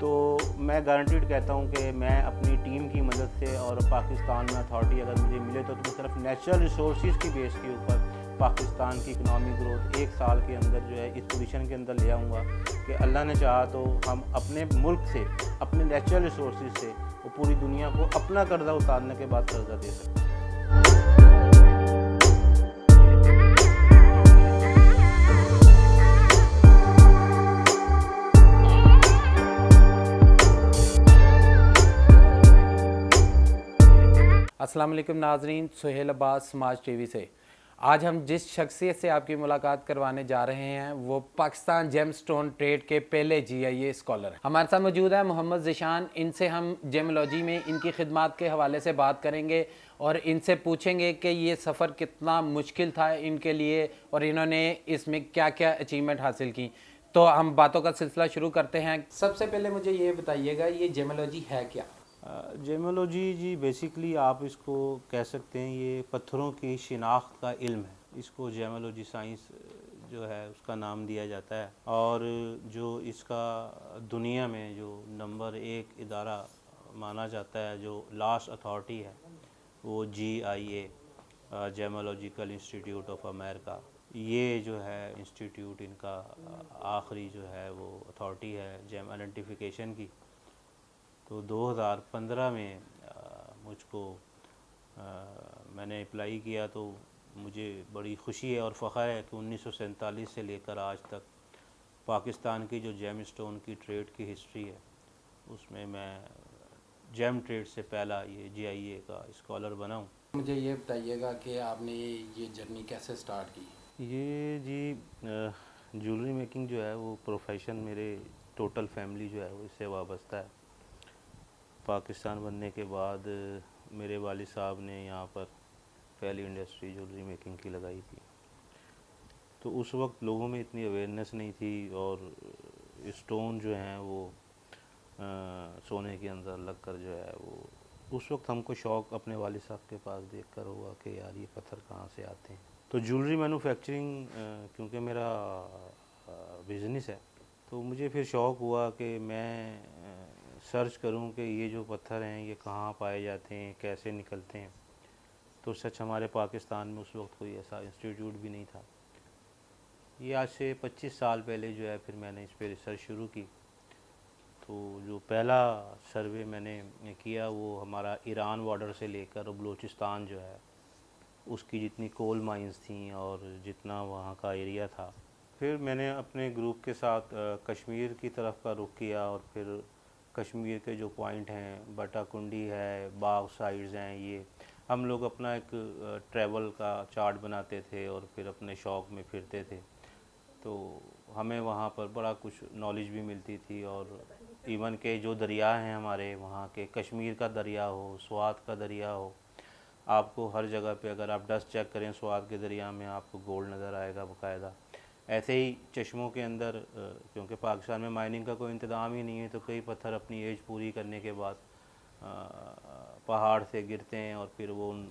तो मैं गारंटीड कहता हूँ कि मैं अपनी टीम की मदद से और पाकिस्तान में अथॉरिटी अगर मुझे मिले तो मैं सिर्फ नेचुरल रिसोर्स की बेस के ऊपर पाकिस्तान की इकनॉमिक ग्रोथ 1 साल के अंदर जो है इस पोजीशन के अंदर ले आऊँगा कि अल्लाह ने चाहा तो हम अपने मुल्क से, अपने नेचुरल रिसोर्स से वो पूरी दुनिया को अपना कर्जा उतारने के बाद कर्जा दे सकते हैं। अस्सलाम वालेकुम नाजरीन, सुहेल अब्बास समाज टीवी से। आज हम जिस शख्सियत से आपकी मुलाकात करवाने जा रहे हैं वो पाकिस्तान जेमस्टोन ट्रेड के पहले GIA स्कॉलर हैं। हमारे साथ मौजूद है मोहम्मद ज़िशान। इनसे हम जेमोलॉजी में इनकी खिदमात के हवाले से बात करेंगे और इनसे पूछेंगे कि ये सफ़र कितना मुश्किल था इनके लिए और इन्होंने इसमें क्या क्या अचीवमेंट हासिल की। तो हम बातों का सिलसिला शुरू करते हैं। सबसे पहले मुझे ये बताइएगा, ये जेमोलॉजी है क्या? जेमोलॉजी जी बेसिकली आप इसको कह सकते हैं ये पत्थरों की शिनाख्त का इल्म है। इसको जेमोलॉजी साइंस जो है उसका नाम दिया जाता है। और जो इसका दुनिया में जो नंबर 1 इदारा माना जाता है, जो लास्ट अथॉरिटी है, वो GIA gemological institute of America. ये जो है इंस्टीट्यूट इनका आखिरी जो है वो अथॉरिटी है जेम आइडेंटिफिकेशन की। तो 2015 में मुझको मैंने अप्लाई किया तो मुझे बड़ी खुशी है और फ़ख्र है कि 1947 से लेकर आज तक पाकिस्तान की जो जेम स्टोन की ट्रेड की हिस्ट्री है उसमें मैं जेम ट्रेड से पहला ये GIA का स्कॉलर बना हूँ। मुझे ये बताइएगा कि आपने ये जर्नी कैसे स्टार्ट की? ये जी ज्वेलरी मेकिंग जो है वो प्रोफेशन मेरे टोटल फैमिली जो है वो इससे वाबस्ता है। पाकिस्तान बनने के बाद मेरे वालिद साहब ने यहाँ पर पहली इंडस्ट्री ज्वेलरी मेकिंग की लगाई थी। तो उस वक्त लोगों में इतनी अवेयरनेस नहीं थी और स्टोन जो हैं वो सोने के अंदर लग कर जो है वो उस वक्त हमको शौक़ अपने वालिद साहब के पास देख कर हुआ कि यार ये पत्थर कहाँ से आते हैं। तो ज्वेलरी मैन्युफैक्चरिंग क्योंकि मेरा बिज़नेस है तो मुझे फिर शौक़ हुआ कि मैं सर्च करूं कि ये जो पत्थर हैं ये कहाँ पाए जाते हैं, कैसे निकलते हैं। तो सच हमारे पाकिस्तान में उस वक्त कोई ऐसा इंस्टीट्यूट भी नहीं था। ये आज से 25 साल पहले जो है फिर मैंने इस पर रिसर्च शुरू की। तो जो पहला सर्वे मैंने किया वो हमारा ईरान बॉर्डर से लेकर बलूचिस्तान जो है उसकी जितनी कोल माइंस थी और जितना वहाँ का एरिया था। फिर मैंने अपने ग्रुप के साथ कश्मीर की तरफ का रुख किया और फिर कश्मीर के जो पॉइंट हैं, बटाकुंडी है, बाग साइड्स हैं, ये हम लोग अपना एक ट्रैवल का चार्ट बनाते थे और फिर अपने शौक़ में फिरते थे। तो हमें वहाँ पर बड़ा कुछ नॉलेज भी मिलती थी और इवन के जो दरिया हैं हमारे वहाँ के, कश्मीर का दरिया हो, स्वात का दरिया हो, आपको हर जगह पे अगर आप डस्ट चेक करें स्वात के दरिया में आपको गोल्ड नज़र आएगा बाकायदा। ऐसे ही चश्मों के अंदर क्योंकि पाकिस्तान में माइनिंग का कोई इंतज़ाम ही नहीं है तो कई पत्थर अपनी एज पूरी करने के बाद पहाड़ से गिरते हैं और फिर वो उन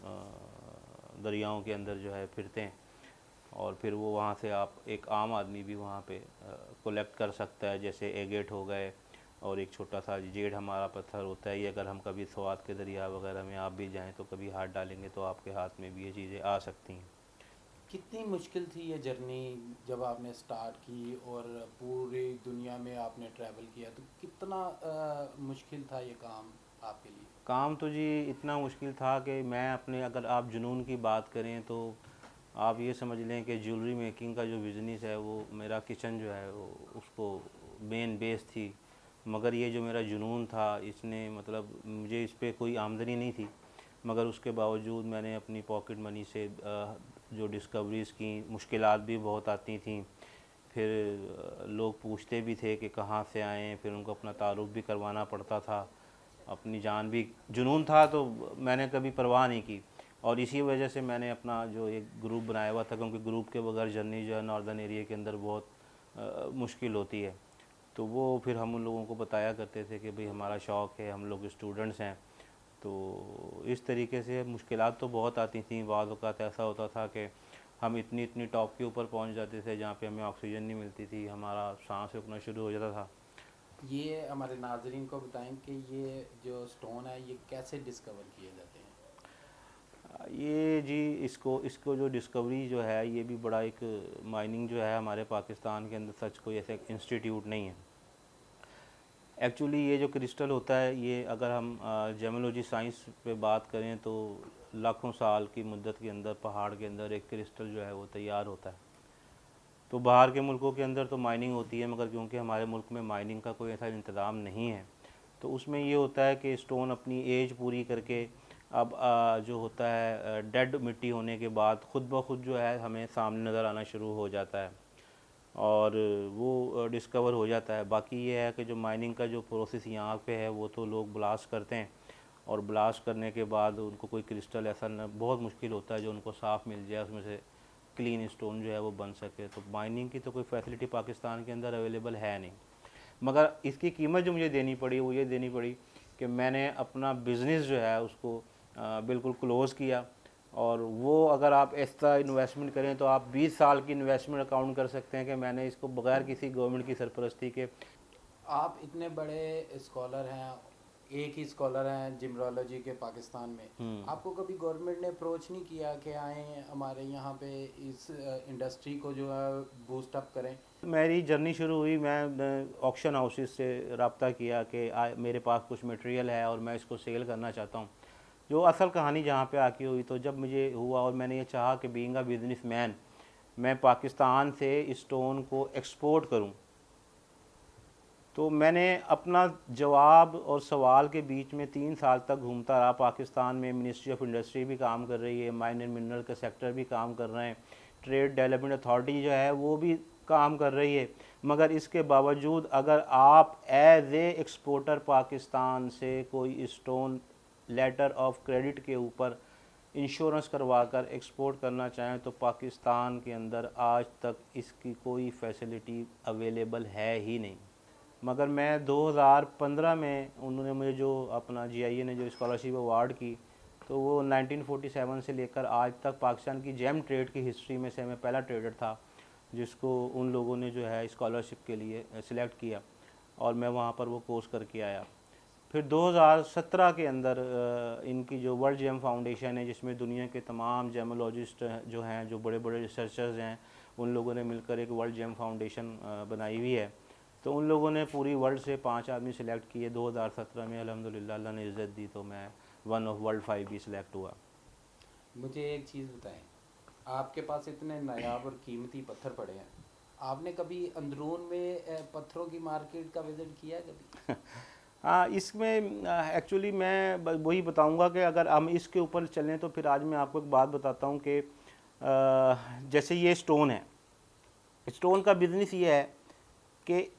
दरियाओं के अंदर जो है फिरते हैं और फिर वो वहाँ से आप एक आम आदमी भी वहाँ पे कलेक्ट कर सकता है। जैसे एगेट हो गए और एक छोटा सा जेड हमारा पत्थर होता है। ये अगर हम कभी स्वात के दरिया वगैरह में आप भी जाएँ तो कभी हाथ डालेंगे तो आपके हाथ में भी ये चीज़ें आ सकती हैं। कितनी मुश्किल थी ये जर्नी जब आपने स्टार्ट की और पूरी दुनिया में आपने ट्रैवल किया, तो कितना मुश्किल था ये काम आपके लिए? काम तो जी इतना मुश्किल था कि मैं अपने, अगर आप जुनून की बात करें तो आप ये समझ लें कि ज्वेलरी मेकिंग का जो बिज़नेस है वो मेरा किचन जो है वो उसको मेन बेस थी। मगर ये जो मेरा जुनून था इसने मतलब मुझे इस पर कोई आमदनी नहीं थी, मगर उसके बावजूद मैंने अपनी पॉकेट मनी से जो डिस्कवरीज़ की, मुश्किलात भी बहुत आती थी। फिर लोग पूछते भी थे कि कहाँ से आए हैं, फिर उनको अपना तारुफ भी करवाना पड़ता था। अपनी जान भी, जुनून था तो मैंने कभी परवाह नहीं की और इसी वजह से मैंने अपना जो एक ग्रुप बनाया हुआ था, क्योंकि ग्रुप के बगैर जर्नी जो है नॉर्दर्न एरिया के अंदर बहुत मुश्किल होती है। तो वो फिर हम उन लोगों को बताया करते थे कि भाई हमारा शौक़ है, हम लोग स्टूडेंट्स हैं। तो इस तरीके से मुश्किलात तो बहुत आती थी। बाद वक़्त ऐसा होता था कि हम इतनी इतनी टॉप के ऊपर पहुंच जाते थे जहाँ पे हमें ऑक्सीजन नहीं मिलती थी, हमारा सांस रुकना शुरू हो जाता था। ये हमारे नाजरीन को बताएं कि ये जो स्टोन है ये कैसे डिस्कवर किए जाते हैं। ये जी इसको इसको जो डिस्कवरी जो है ये भी बड़ा एक माइनिंग जो है हमारे पाकिस्तान के अंदर सच कोई ऐसा इंस्टीट्यूट नहीं है। एक्चुअली ये जो क्रिस्टल होता है ये अगर हम जेमोलॉजी साइंस पे बात करें तो लाखों साल की मुद्दत के अंदर पहाड़ के अंदर एक क्रिस्टल जो है वो तैयार होता है। तो बाहर के मुल्कों के अंदर तो माइनिंग होती है, मगर क्योंकि हमारे मुल्क में माइनिंग का कोई ऐसा इंतज़ाम नहीं है तो उसमें ये होता है कि स्टोन अपनी एज पूरी करके अब जो होता है डेड मिट्टी होने के बाद खुद ब खुद जो है हमें सामने नज़र आना शुरू हो जाता है और वो डिस्कवर हो जाता है। बाकी ये है कि जो माइनिंग का जो प्रोसेस यहाँ पे है वो तो लोग ब्लास्ट करते हैं और ब्लास्ट करने के बाद उनको कोई क्रिस्टल ऐसा न बहुत मुश्किल होता है जो उनको साफ़ मिल जाए, उसमें से क्लीन स्टोन जो है वो बन सके। तो माइनिंग की तो कोई फैसिलिटी पाकिस्तान के अंदर अवेलेबल है नहीं, मगर इसकी कीमत जो मुझे देनी पड़ी वो ये देनी पड़ी कि मैंने अपना बिज़नेस जो है उसको बिल्कुल क्लोज़ किया। और वो अगर आप ऐसा इन्वेस्टमेंट करें तो आप 20 साल की इन्वेस्टमेंट अकाउंट कर सकते हैं कि मैंने इसको बगैर किसी गवर्नमेंट की सरपरस्ती के। आप इतने बड़े स्कॉलर हैं, एक ही स्कॉलर हैं जिम्रोलॉजी के पाकिस्तान में, आपको कभी गवर्नमेंट ने अप्रोच नहीं किया कि आए हमारे यहाँ पे इस इंडस्ट्री को जो है बूस्ट अप करें? मेरी जर्नी शुरू हुई, मैं ऑक्शन हाउसेस से रब्ता किया कि मेरे पास कुछ मटेरियल है और मैं इसको सेल करना चाहता हूँ। जो असल कहानी जहाँ पे आके हुई तो जब मुझे हुआ और मैंने ये चाहा कि बीइंग अ बिजनेसमैन मैं पाकिस्तान से स्टोन को एक्सपोर्ट करूँ, तो मैंने अपना जवाब और सवाल के बीच में 3 साल तक घूमता रहा। पाकिस्तान में मिनिस्ट्री ऑफ इंडस्ट्री भी काम कर रही है, माइन एंड मिनरल के सेक्टर भी काम कर रहे हैं, ट्रेड डेवलपमेंट अथॉरिटी जो है वो भी काम कर रही है, मगर इसके बावजूद अगर आप एज ए एक्सपोर्टर पाकिस्तान से कोई स्टोन लेटर ऑफ क्रेडिट के ऊपर इंश्योरेंस करवा कर एक्सपोर्ट करना चाहें तो पाकिस्तान के अंदर आज तक इसकी कोई फैसिलिटी अवेलेबल है ही नहीं। मगर मैं 2015 में उन्होंने मुझे जो अपना GIA ने जो स्कॉलरशिप अवार्ड की तो वो 1947 से लेकर आज तक पाकिस्तान की जेम ट्रेड की हिस्ट्री में से मैं पहला ट्रेडर था जिसको उन लोगों ने जो है स्कॉलरशिप के लिए सिलेक्ट किया और मैं वहाँ पर वो कोर्स करके आया। फिर 2017 के अंदर इनकी जो वर्ल्ड जेम फाउंडेशन है जिसमें दुनिया के तमाम जेमोलॉजिस्ट जो हैं, जो बड़े बड़े रिसर्चर्स हैं, उन लोगों ने मिलकर एक वर्ल्ड जेम फाउंडेशन बनाई हुई है। तो उन लोगों ने पूरी वर्ल्ड से 5 आदमी सिलेक्ट किए। 2017 में अल्हम्दुलिल्लाह अल्लाह ने इज़्ज़त दी तो मैं वन ऑफ वर्ल्ड 5 भी सिलेक्ट हुआ। मुझे एक चीज़ बताएं, आपके पास इतने नायाब और कीमती पत्थर पड़े हैं, आपने कभी अंदरून में पत्थरों की मार्केट का विजिट किया कभी? हाँ, इसमें एक्चुअली मैं वही बताऊंगा कि अगर हम इसके ऊपर चलें तो फिर आज मैं आपको एक बात बताता हूँ कि जैसे ये स्टोन है, स्टोन का बिज़नेस ये है कि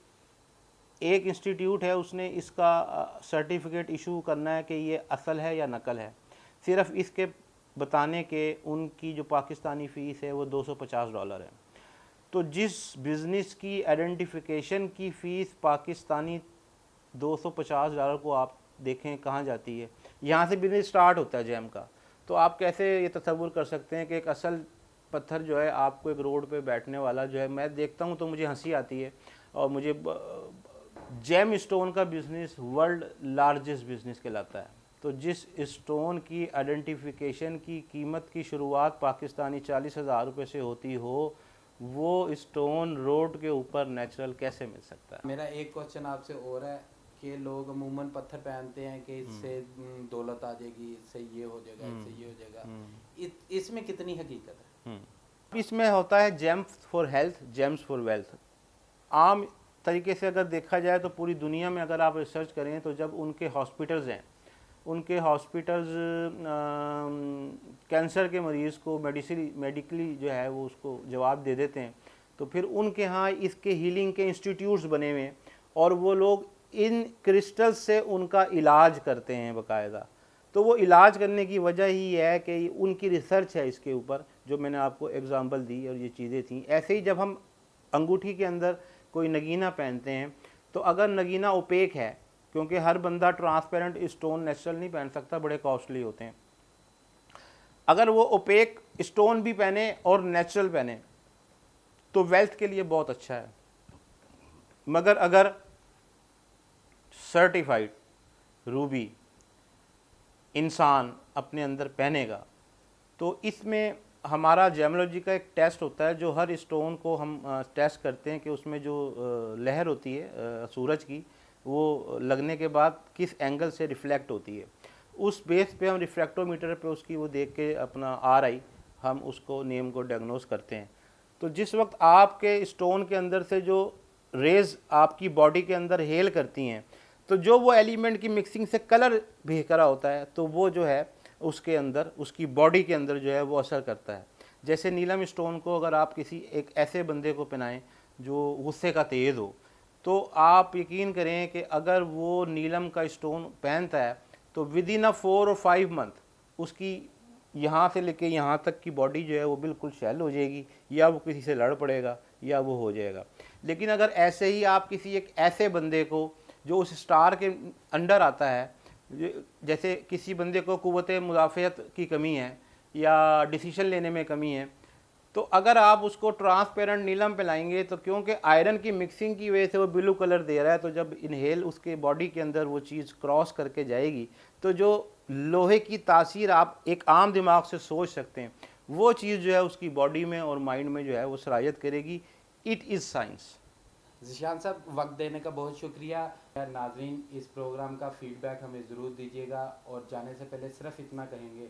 एक इंस्टीट्यूट है उसने इसका सर्टिफिकेट इशू करना है कि ये असल है या नकल है। सिर्फ इसके बताने के उनकी जो पाकिस्तानी फ़ीस है वो $250 है। तो जिस बिज़नेस की आइडेंटिफिकेशन की फ़ीस पाकिस्तानी $250 को आप देखें कहाँ जाती है, यहाँ से बिज़नेस स्टार्ट होता है जेम का। तो आप कैसे ये तसव्वुर कर सकते हैं कि एक असल पत्थर जो है आपको एक रोड पे बैठने वाला जो है, मैं देखता हूँ तो मुझे हंसी आती है। और मुझे जेम स्टोन का बिज़नेस वर्ल्ड लार्जेस्ट बिज़नेस कहलाता है। तो जिस स्टोन की आइडेंटिफिकेशन की कीमत की शुरुआत पाकिस्तानी 40,000 रुपये से होती हो, वो स्टोन रोड के ऊपर नेचुरल कैसे मिल सकता है? मेरा एक क्वेश्चन आपसे और है कि लोग अमूमन पत्थर पहनते हैं कि इससे दौलत आ जाएगी, इससे ये हो जाएगा, इससे ये हो जाएगा, इसमें कितनी हकीकत है? इसमें होता है James for health, James for wealth. आम तरीके से अगर देखा जाए तो पूरी दुनिया में अगर आप रिसर्च करें तो जब उनके हॉस्पिटल्स हैं, उनके हॉस्पिटल्स कैंसर के मरीज़ को मेडिकली जो है वो उसको जवाब दे देते हैं, तो फिर उनके यहाँ इसके हीलिंग के इंस्टीट्यूट्स बने हुए हैं और वो लोग इन क्रिस्टल्स से उनका इलाज करते हैं बाकायदा। तो वो इलाज करने की वजह ही है कि उनकी रिसर्च है इसके ऊपर, जो मैंने आपको एग्जांपल दी और ये चीज़ें थी। ऐसे ही जब हम अंगूठी के अंदर कोई नगीना पहनते हैं तो अगर नगीना ओपेक है, क्योंकि हर बंदा ट्रांसपेरेंट स्टोन नेचुरल नहीं पहन सकता, बड़े कॉस्टली होते हैं, अगर वो ओपेक स्टोन भी पहने और नेचुरल पहने तो वेल्थ के लिए बहुत अच्छा है। मगर अगर सर्टिफाइड रूबी इंसान अपने अंदर पहनेगा, तो इसमें हमारा जेमोलॉजी का एक टेस्ट होता है जो हर स्टोन को हम टेस्ट करते हैं कि उसमें जो लहर होती है सूरज की, वो लगने के बाद किस एंगल से रिफ्लेक्ट होती है। उस बेस पे हम रिफ्रैक्टोमीटर पे उसकी वो देख के अपना RI हम उसको नेम को डायग्नोस करते हैं। तो जिस वक्त आपके स्टोन के अंदर से जो रेज़ आपकी बॉडी के अंदर हेल करती हैं, तो जो वो एलिमेंट की मिक्सिंग से कलर भेज रहा होता है, तो वो जो है उसके अंदर, उसकी बॉडी के अंदर जो है वो असर करता है। जैसे नीलम स्टोन को अगर आप किसी एक ऐसे बंदे को पहनाएं जो गुस्से का तेज़ हो, तो आप यकीन करें कि अगर वो नीलम का स्टोन पहनता है तो विद इन 4 और 5 मंथ उसकी यहाँ से लेके यहाँ तक की बॉडी जो है वो बिल्कुल शैल हो जाएगी, या वो किसी से लड़ पड़ेगा या वो हो जाएगा। लेकिन अगर ऐसे ही आप किसी एक ऐसे बंदे को जो उस स्टार के अंडर आता है, जैसे किसी बंदे को क़ुव्वत मुदाफ़अत की कमी है या डिसीजन लेने में कमी है, तो अगर आप उसको ट्रांसपेरेंट नीलम पे लाएंगे, तो क्योंकि आयरन की मिक्सिंग की वजह से वो ब्लू कलर दे रहा है, तो जब इनहेल उसके बॉडी के अंदर वो चीज़ क्रॉस करके जाएगी, तो जो लोहे की तासीर आप एक आम दिमाग से सोच सकते हैं, वो चीज़ जो है उसकी बॉडी में और माइंड में जो है वो सरायत करेगी। It is science. ज़िशान साहब, वक्त देने का बहुत शुक्रिया। नाज़रीन, इस प्रोग्राम का फीडबैक हमें ज़रूर दीजिएगा, और जाने से पहले सिर्फ इतना कहेंगे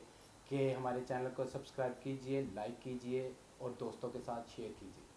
कि हमारे चैनल को सब्सक्राइब कीजिए, लाइक कीजिए और दोस्तों के साथ शेयर कीजिए।